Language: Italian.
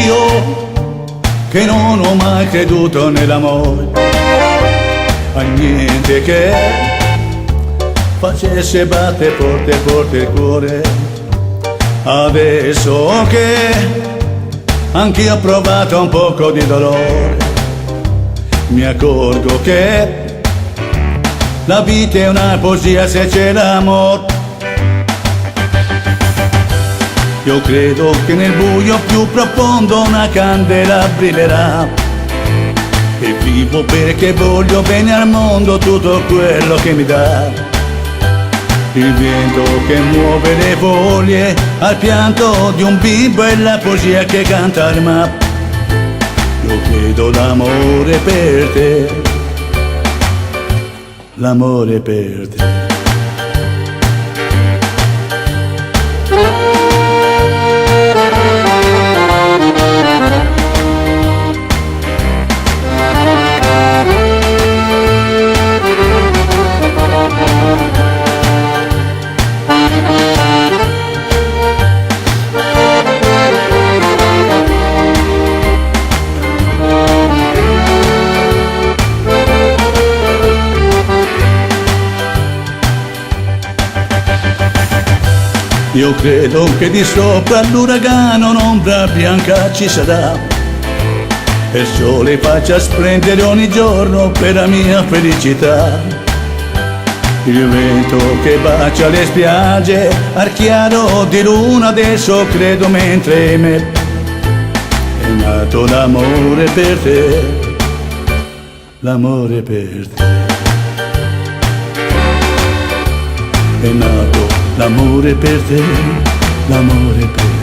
Io che non ho mai creduto nell'amore, a niente che facesse battere forte forte il cuore. Adesso che anch'io ho provato un poco di dolore, mi accorgo che la vita è una poesia se c'è l'amore. Io credo che nel buio più profondo una candela brillerà, e vivo perché voglio bene al mondo tutto quello che mi dà. Il vento che muove le foglie al pianto di un bimbo è la poesia che canta al mare. Io credo l'amore per te, l'amore per te. Io credo che di sopra l'uragano un'ombra bianca ci sarà, e il sole faccia splendere ogni giorno per la mia felicità. Il vento che bacia le spiagge al chiaro di luna, adesso credo mentre me è nato l'amore per te, l'amore per te. È nato l'amore per te, l'amore per te.